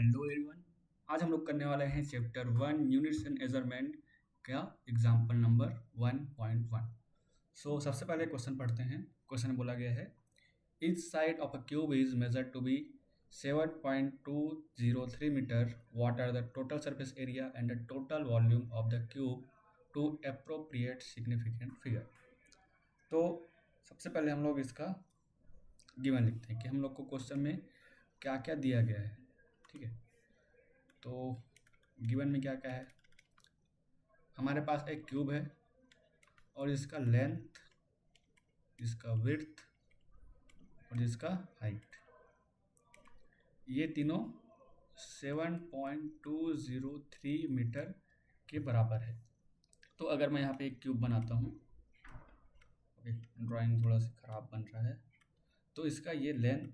Hello everyone. आज हम लोग करने वाले हैं चैप्टर 1 यूनिट्स एंड मेजरमेंट का एग्जांपल नंबर 1.1। सबसे पहले क्वेश्चन पढ़ते हैं। क्वेश्चन में बोला गया है each side of a cube is measured to be 7.203 metre. What are the total surface area and the total volume of the cube to appropriate significant figure. तो सबसे पहले हम लोग इसका गिवन लिखते हैं कि हम लोग को क्वेश्चन में क्या क्या दिया गया है। ठीक है, तो गिवन में क्या क्या है। हमारे पास एक क्यूब है और इसका लेंथ, इसका विड्थ और इसका हाइट, ये तीनों 7.203 मीटर के बराबर है। तो अगर मैं यहाँ पे एक क्यूब बनाता हूँ, ओके, ड्राइंग थोड़ा सा ख़राब बन रहा है, तो इसका ये लेंथ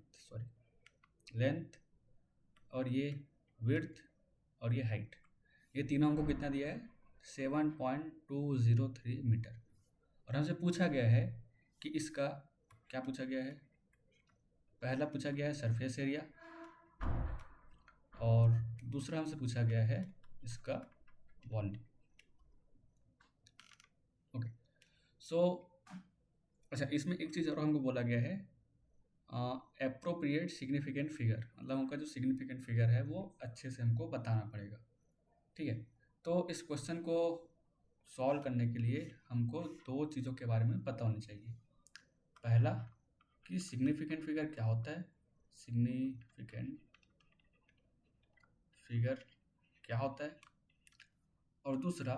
और ये विड्थ और ये हाइट, ये तीनों हमको कितना दिया है 7.203 मीटर। और हमसे पूछा गया है कि इसका क्या पूछा गया है। पहला पूछा गया है सरफेस एरिया और दूसरा हमसे पूछा गया है इसका वॉल्यूम। ओके, अच्छा, इसमें एक चीज़ और हमको बोला गया है एप्रोप्रिएट सिग्निफिकेंट फिगर, मतलब उनका जो सिग्निफिकेंट फिगर है वो अच्छे से हमको बताना पड़ेगा। ठीक है, तो इस क्वेश्चन को सॉल्व करने के लिए हमको दो चीज़ों के बारे में पता होनी चाहिए। पहला कि सिग्निफिकेंट फिगर क्या होता है, सिग्निफिकेंट फिगर क्या होता है, और दूसरा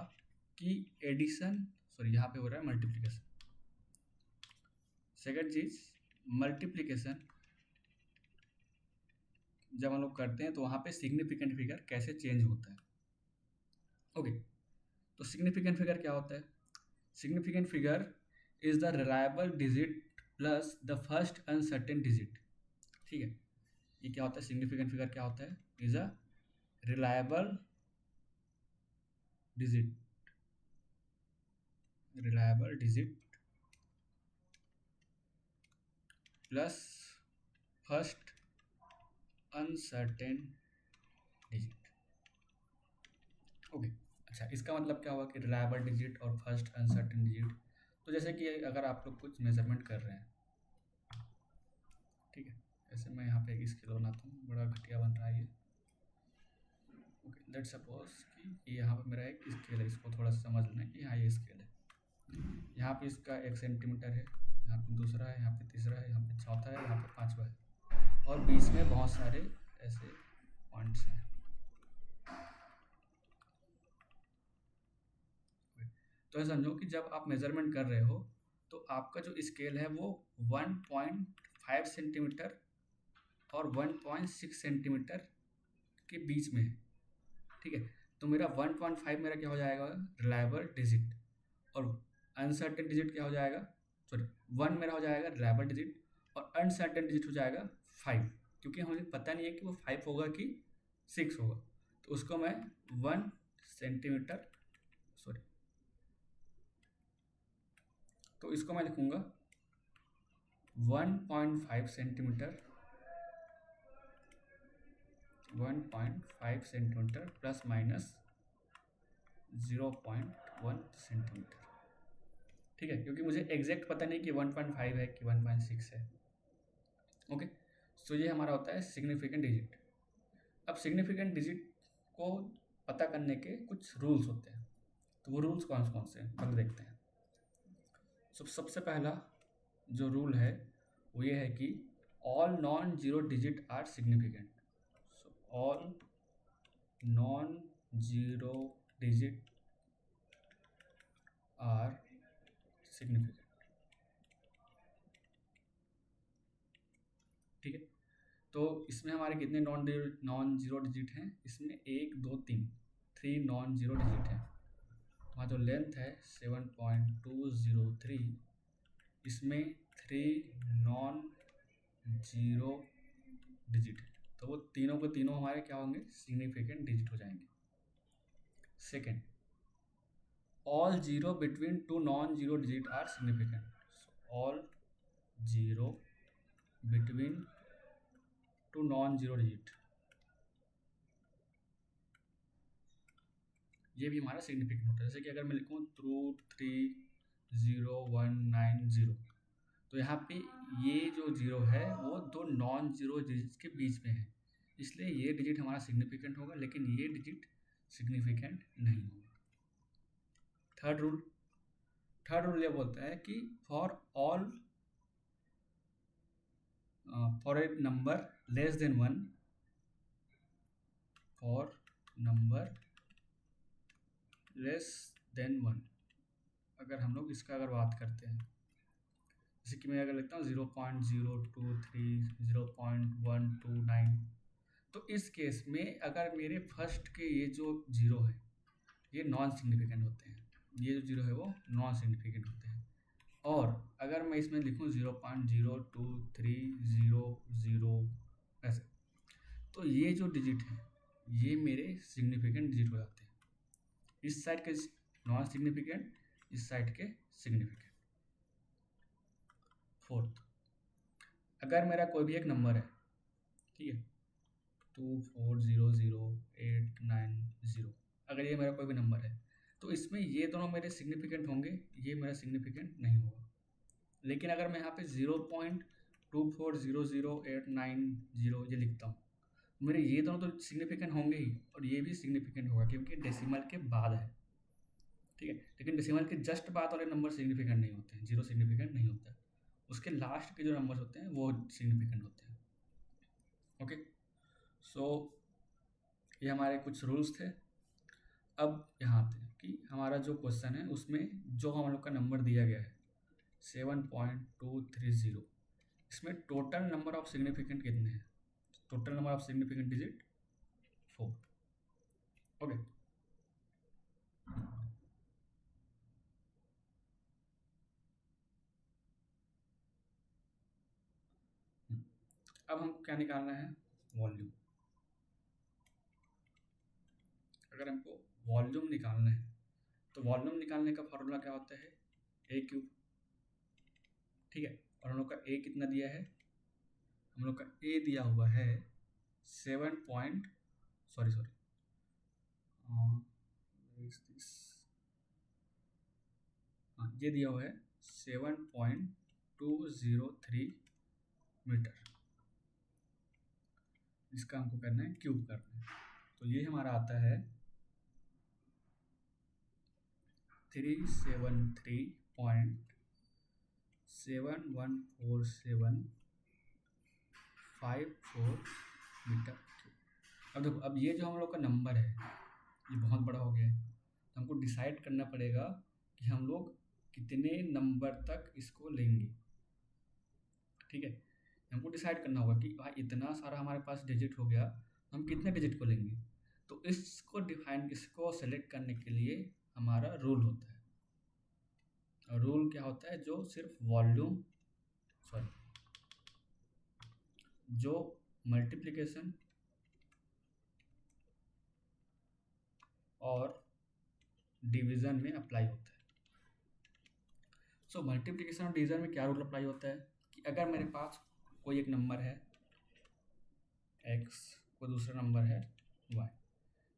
कि एडिशन, यहाँ पे हो रहा है मल्टीप्लिकेशन। सेकंड चीज, मल्टीप्लिकेशन जब हम लोग करते हैं तो वहाँ पे सिग्निफिकेंट फिगर कैसे चेंज होता है। ओके, तो सिग्निफिकेंट फिगर क्या होता है। Significant figure is the reliable digit plus the first uncertain digit. ठीक है, ये क्या होता है, सिग्निफिकेंट फिगर क्या होता है, is a reliable digit plus first uncertain digit. Okay, अच्छा, इसका मतलब क्या हुआ कि रिलायबल डिजिट और फर्स्ट अनसर्टेन डिजिट। तो जैसे कि अगर आप लोग कुछ मेजरमेंट कर रहे हैं, ठीक है, जैसे मैं यहाँ पे एक स्केल बनाता हूँ, बड़ा घटिया बन रहा है ये। ओके, लेट्स सपोज कि यहाँ पे मेरा एक स्केल है, इसको थोड़ा सा समझ लेना कि यहाँ ये स्केल है। यहाँ पे इसका 1 सेंटीमीटर है, यहाँ पे दूसरा है, यहाँ पे तीसरा है, यहाँ पे चौथा है, यहाँ पे पाँचवा है, और बीच में बहुत सारे ऐसे पॉइंट्स हैं। तो समझो कि जब आप मेजरमेंट कर रहे हो तो आपका जो स्केल है वो 1.5 सेंटीमीटर और 1.6 सेंटीमीटर के बीच में है। ठीक है, तो मेरा 1.5 मेरा क्या हो जाएगा, रिलायबल डिजिट, और अनसर्टेन डिजिट क्या हो जाएगा, 1 मेरा हो जाएगा रिलायबल डिजिट, और अनसर्टेन डिजिट हो जाएगा 5, क्योंकि हमें पता नहीं है कि वो 5 होगा कि 6 होगा। तो उसको मैं 1 सेंटीमीटर, तो इसको मैं लिखूंगा 1.5 centimetre, 1.5 centimetre plus minus 0.1 centimetre. ठीक है, क्योंकि मुझे एग्जैक्ट पता नहीं कि 1.5 है कि 1.6 है। ओके, सो ये हमारा होता है सिग्निफिकेंट डिजिट। अब सिग्निफिकेंट डिजिट को पता करने के कुछ रूल्स होते हैं, तो वो रूल्स कौन कौन से हैं पहले देखते हैं। सबसे पहला जो रूल है वो ये है कि all non zero digit are significant. All non zero digit are significant. ठीक है, तो इसमें हमारे कितने नॉन जीरो डिजिट हैं, इसमें 1 2 3 3 नॉन जीरो डिजिट हैं। वहाँ जो लेंथ है 7.203, इसमें 3 नॉन जीरो डिजिट है, तो वो तीनों को तीनों हमारे क्या होंगे, सिग्निफिकेंट डिजिट हो जाएंगे। Second, all zero between two non zero digit are significant. All zero between two non zero digit ये भी हमारा सिग्निफिकेंट होता है। जैसे कि अगर मैं लिखूँ √30190, तो यहाँ पे ये जो जीरो है वो दो नॉन जीरो डिजिट्स के बीच में है, इसलिए ये डिजिट हमारा सिग्निफिकेंट होगा, लेकिन ये डिजिट सिग्निफिकेंट नहीं होगा। थर्ड रूल ये बोलता है कि for a number less than 1, for number less than 1, अगर हम लोग इसका अगर बात करते हैं, जैसे कि मैं अगर लिखता हूँ 0.023 0.129, तो इस केस में अगर मेरे फर्स्ट के ये जो जीरो है ये नॉन सिग्निफिकेंट होते हैं, ये जो जीरो है वो नॉन सिग्निफिकेंट होते हैं। और अगर मैं इसमें लिखूँ 0.02300 ऐसे, तो ये जो डिजिट है ये मेरे सिग्निफिकेंट डिजिट हो जाते हैं, इस साइड के नॉन सिग्निफिकेंट, इस साइड के सिग्निफिकेंट। फोर्थ, अगर मेरा कोई भी एक नंबर है, ठीक है, 240089 अगर ये मेरा कोई भी नंबर है, तो इसमें ये दोनों मेरे सिग्निफिकेंट होंगे, ये मेरा सिग्निफिकेंट नहीं होगा। लेकिन अगर मैं यहाँ पे 0.240089 ये लिखता हूँ, मेरे ये दोनों तो सिग्निफिकेंट होंगे ही, और ये भी सिग्निफिकेंट होगा क्योंकि डेसिमल के बाद है, ठीक है। लेकिन डेसिमल के जस्ट बाद वाले नंबर सिग्निफिकेंट नहीं होते हैं, जीरो सिग्निफिकेंट नहीं होता है, उसके लास्ट के जो नंबर्स होते हैं वो सिग्निफिकेंट होते हैं। ओके, सो ये हमारे कुछ रूल्स थे। अब यहाँ आते हैं कि हमारा जो क्वेश्चन है उसमें जो हम लोग का नंबर दिया गया है 7.230, इसमें टोटल नंबर ऑफ सिग्निफिकेंट कितने हैं? Total number of significant digit 4। Okay, अब हमको क्या निकालना है? वॉल्यूम। अगर हमको वॉल्यूम निकालना है तो वॉल्यूम निकालने का फॉर्मूला क्या होता है? a³, ठीक है। और हम लोग का a कितना दिया है? हम लोग का a दिया हुआ है 7 पॉइंट सॉरी हाँ, ये दिया हुआ है 7.203 मीटर। इसका हमको करना है क्यूब करना है, तो ये हमारा आता है 373.714754 मीटर क्यूब। अब देखो, अब ये जो हम लोग का नंबर है ये बहुत बड़ा हो गया है, तो हमको डिसाइड करना पड़ेगा कि हम लोग कितने नंबर तक इसको लेंगे, ठीक है। हमको डिसाइड करना होगा कि भाई इतना सारा हमारे पास डिजिट हो गया, हम कितने डिजिट को लेंगे। तो इसको सेलेक्ट करने के लिए हमारा रूल होता है, और रूल क्या होता है? जो सिर्फ वॉल्यूम जो मल्टीप्लिकेशन और डिवीज़न में अप्लाई होता है। सो मल्टीप्लिकेशन और डिवीज़न में क्या रूल अप्लाई होता है कि अगर मेरे पास कोई एक नंबर है x, कोई दूसरा नंबर है y,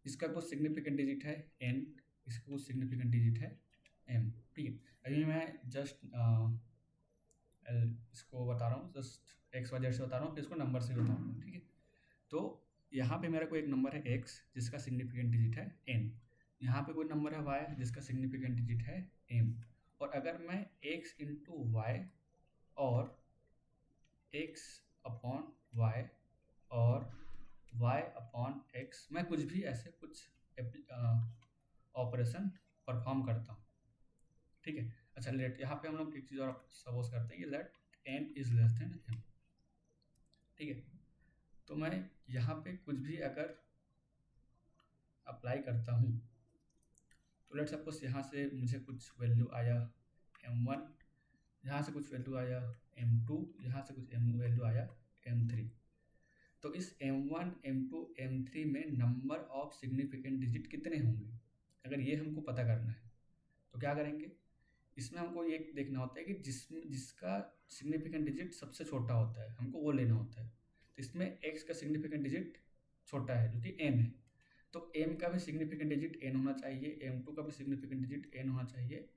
इसका कुछ सिग्निफिकेंट डिजिट है n, इसका कुछ सिग्निफिकेंट डिजिट है m, ठीक है। अभी मैं जस्ट इसको बता रहा हूँ, जस्ट एक्स वजह से बता रहा हूँ, फिर इसको नंबर से बताऊँगा, ठीक है। तो यहाँ पे मेरा कोई एक नंबर है x जिसका सिग्निफिकेंट डिजिट है n, यहाँ पे कोई नंबर है y जिसका सिग्निफिकेंट डिजिट है m, और अगर मैं x इंटू वाई और x अपॉन y और y अपॉन x, मैं कुछ भी ऐसे कुछ ऑपरेशन परफॉर्म करता हूँ, ठीक है। अच्छा, लेट यहाँ पे हम लोग एक चीज़ और सपोज करते हैं कि let n is less than m, ठीक है। तो मैं यहाँ पे कुछ भी अगर अप्लाई करता हूँ, तो लेट सपोज यहाँ से मुझे कुछ वैल्यू आया m1, यहाँ से कुछ वैल्यू आया m2, यहाँ से कुछ वैल्यू आया m3। तो इस m1, m2, m3 में नंबर ऑफ सिग्निफिकेंट डिजिट कितने होंगे, अगर ये हमको पता करना है तो क्या करेंगे? इसमें हमको ये देखना होता है कि जिसका सिग्निफिकेंट डिजिट सबसे छोटा होता है हमको वो लेना होता है। तो इसमें x का सिग्निफिकेंट डिजिट छोटा है जो कि m है, तो m का भी सिग्निफिकेंट डिजिट n होना चाहिए, m2 का भी सिग्निफिकेंट डिजिट n होना चाहिए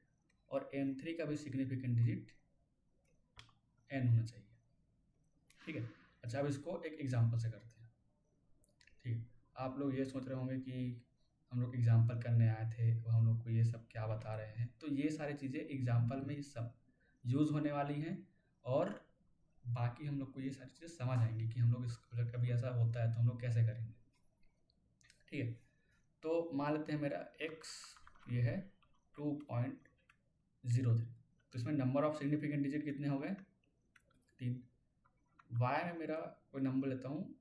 और m3 का भी सिग्निफिकेंट डिजिट n होना चाहिए। ठीक है। अच्छा, अब इसको एक एग्जांपल से करते हैं। ठीक है। आप लोग ये सोच रहे होंगे कि हम लोग एग्जांपल करने आए थे और हम लोग को ये सब क्या बता रहे हैं। तो ये सारी चीज़ें एग्जांपल में ये सब यूज़ होने वाली हैं और बाकी हम लोग को ये सारी चीज़ें समझ आएंगी कि हम लोग अगर कभी ऐसा होता है तो हम लोग कैसे करेंगे। ठीक है। तो मान लेते हैं मेरा x ये है 2.03, तो इसमें नंबर ऑफ सिग्निफिकेंट डिजिट कितने हो गए? 3। y में मेरा कोई नंबर लेता हूँ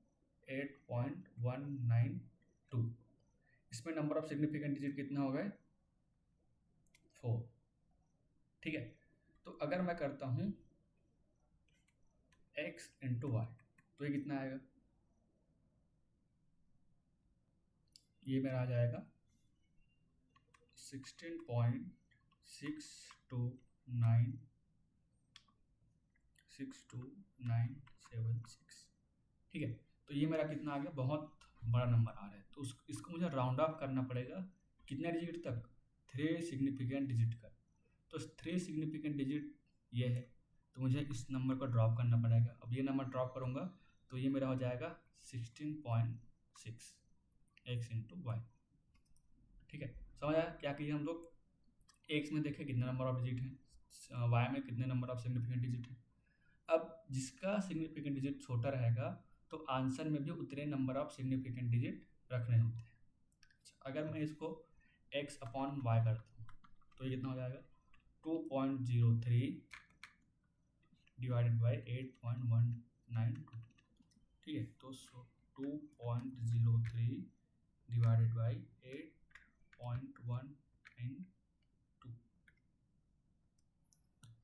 8.192, इसमें नंबर ऑफ सिग्निफिकेंट डिजिट कितना हो गए? 4। ठीक है। तो अगर मैं करता हूँ x इंटू वाई तो ये कितना आएगा? ये मेरा आ जाएगा 16.62976। ठीक है। तो ये मेरा कितना आ गया? बहुत बड़ा नंबर आ रहा है। तो इसको मुझे राउंड ऑफ करना पड़ेगा कितने डिजिट तक? 3 सिग्निफिकेंट डिजिट का। तो 3 सिग्निफिकेंट डिजिट ये है, तो मुझे इस नंबर को ड्रॉप करना पड़ेगा। अब ये नंबर ड्रॉप करूँगा तो ये मेरा हो जाएगा 16.6 x इंटू वाई। ठीक है। समझ आया क्या किया हम लोग? x में देखें कितने नंबर ऑफ डिजिट हैं, y में कितने नंबर ऑफ सिग्निफिकेंट डिजिट हैं। अब जिसका सिग्निफिकेंट डिजिट छोटा रहेगा तो आंसर में भी उतने नंबर ऑफ सिग्निफिकेंट डिजिट रखने होते हैं। अगर मैं इसको x अपॉन वाई करता हूँ तो ये कितना हो जाएगा? 2.03 डिवाइडेड बाई 8.192। ठीक है। तो 2.03 डिवाइडेड बाई 8.192।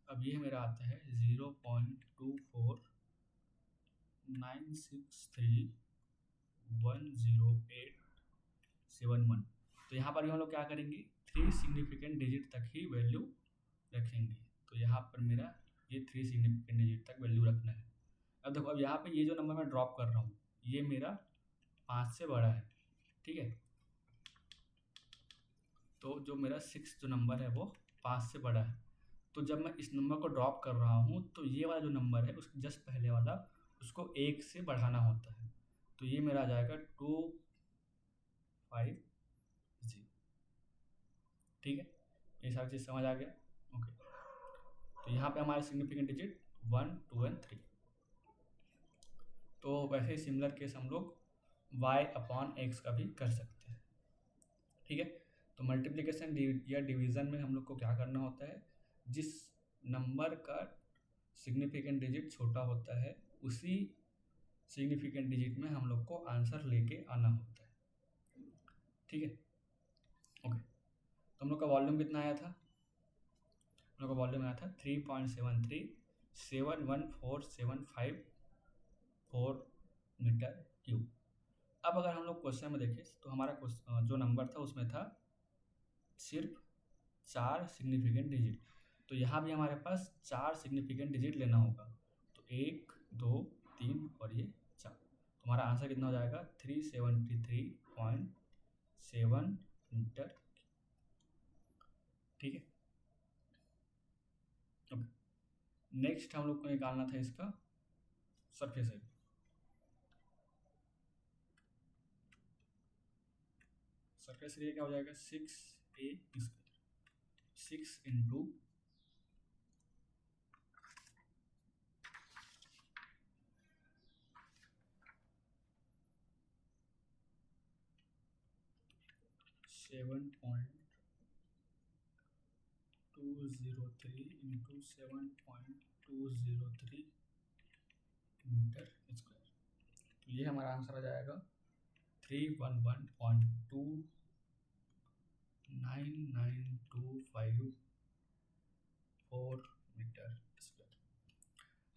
अब ये मेरा आता है 0.249631081। तो यहाँ पर भी हम लोग क्या करेंगे? 3 सिग्निफिकेंट डिजिट तक ही वैल्यू रखेंगे। तो यहाँ पर मेरा ये 3 सिग्निफिकेंट डिजिट तक वैल्यू रखना है। अब देखो, अब यहाँ पे ये जो नंबर मैं ड्रॉप कर रहा हूँ ये मेरा 5 से बड़ा है। ठीक है। तो जो मेरा 6 जो नंबर है वो 5 से बड़ा है। तो जब मैं इस नंबर को ड्रॉप कर रहा हूँ तो ये वाला जो नंबर है उसके जस्ट पहले वाला उसको 1 से बढ़ाना होता है। तो ये मेरा आ जाएगा 250। ठीक है। ये सारी चीज़ समझ आ गया? ओके। तो यहाँ पे हमारे सिग्निफिकेंट डिजिट 1, 2 एंड 3। तो वैसे ही सिमिलर केस हम लोग y अपॉन x का भी कर सकते हैं। ठीक है। तो मल्टीप्लिकेशन या डिवीज़न में हम लोग को क्या करना होता है? जिस नंबर का सिग्निफिकेंट डिजिट छोटा होता है उसी सिग्निफिकेंट डिजिट में हम लोग को आंसर लेके आना होता है। ठीक है। ओके। तो हम लोग का वॉल्यूम कितना आया था? हम लोग का वॉल्यूम आया था 3.73714754 मीटर क्यूब। अब अगर हम लोग क्वेश्चन में देखें तो हमारा जो नंबर था उसमें था सिर्फ 4 सिग्निफिकेंट डिजिट। तो यहाँ भी हमारे पास 4 सिग्निफिकेंट डिजिट लेना होगा। तो 1, 2, 3 और ये 4। तो हमारा आंसर कितना हो जाएगा? 373.7 मीटर। ठीक है। ओके। नेक्स्ट हम लोग को निकालना था इसका सरफेस एरिया। सरफेस एरिया क्या हो जाएगा? 6a²। 6 into 7.203 into 7.203 metre square. तो ये हमारा आंसर आ जाएगा 311.299254 मीटर स्क्वायर।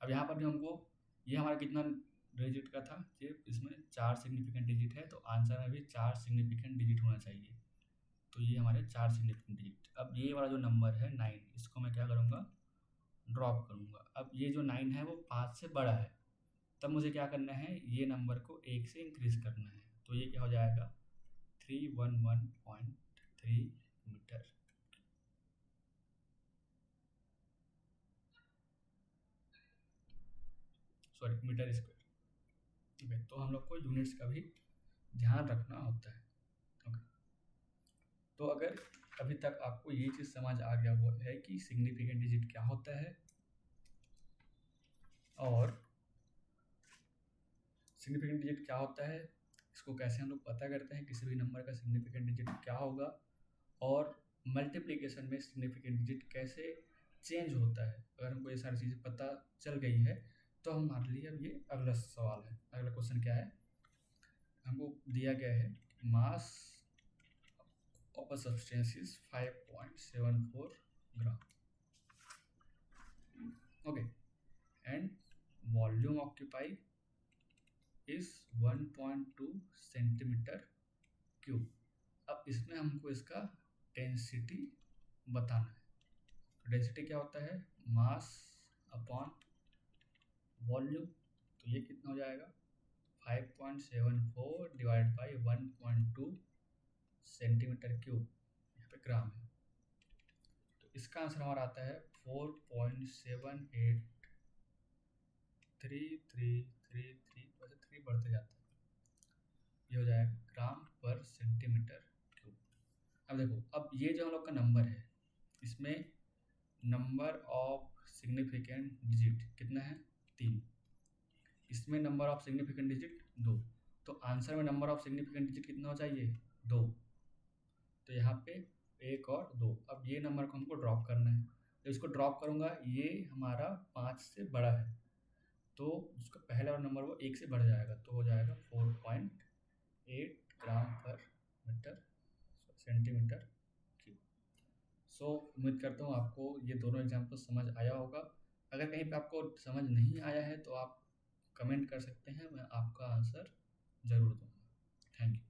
अब यहाँ पर भी हमको ये हमारा कितना डिजिट का था? ये इसमें 4 सिग्निफिकेंट डिजिट है तो आंसर में भी 4 सिग्निफिकेंट डिजिट होना चाहिए। तो ये हमारे 4 सिग्निफिकेंट डिजिट। अब ये वाला जो नंबर है 9, इसको मैं क्या करूँगा? ड्रॉप करूँगा। अब ये जो 9 है वो 5 से बड़ा है, तब मुझे क्या करना है? ये नंबर को 1 से इंक्रीज़ करना है। तो ये क्या हो जाएगा? 311.3 मीटर। Sorry, metre square. ठीक है, तो हम लोग को यूनिट्स का भी ध्यान रखना होता है। ओके, तो अगर अभी तक आपको ये चीज़ समझ आ गया वो है कि सिग्निफिकेंट डिजिट क्या होता है और सिग्निफिकेंट डिजिट क्या होता है, इसको कैसे हम लोग पता करते हैं किसी भी नंबर का सिग्निफिकेंट डिजिट क्या होगा, और मल्टीप्लिकेशन में सिग्निफिकेंट डिजिट कैसे चेंज होता है, अगर हमको ये सारी चीज़ें पता चल गई है तो हमारे लिए अब ये अगला सवाल है। अगला क्वेश्चन क्या है, हमको दिया गया है mass of a substance is 5.74 gram, okay, and volume occupy is 1.2 centimetre cube. अब इसमें हमको इसका डेंसिटी बताना है। तो डेंसिटी क्या होता है, मास अपॉन वॉल्यूम, तो ये कितना हो जाएगा 5.74 डिवाइड बाई 1.2 सेंटीमीटर क्यूब, यहाँ पे ग्राम है। तो इसका आंसर हमारा आता है 4.783333, वैसे 3 बढ़ते जाता है, ये हो जाएगा ग्राम पर सेंटीमीटर क्यूब। अब देखो, अब ये जो हम लोग का नंबर है इसमें नंबर ऑफ सिग्निफिकेंट डिजिट कितना है 3, इसमें नंबर ऑफ सिग्निफिकेंट डिजिट 2, तो आंसर में नंबर ऑफ सिग्निफिकेंट डिजिट कितना हो चाहिए 2, तो यहाँ पे 1 और 2। अब ये नंबर को हमको ड्रॉप करना है, तो इसको ड्रॉप करूँगा, ये हमारा 5 से बड़ा है, तो उसका पहला वाला नंबर वो 1 से बढ़ जाएगा, तो हो जाएगा 4.8 ग्राम पर मीटर सेंटीमीटर क्यूब। सो उम्मीद करता हूँ आपको ये दोनों एग्जाम्पल समझ आया होगा। अगर कहीं पे आपको समझ नहीं आया है तो आप कमेंट कर सकते हैं, मैं आपका आंसर ज़रूर दूँगा। Thank you.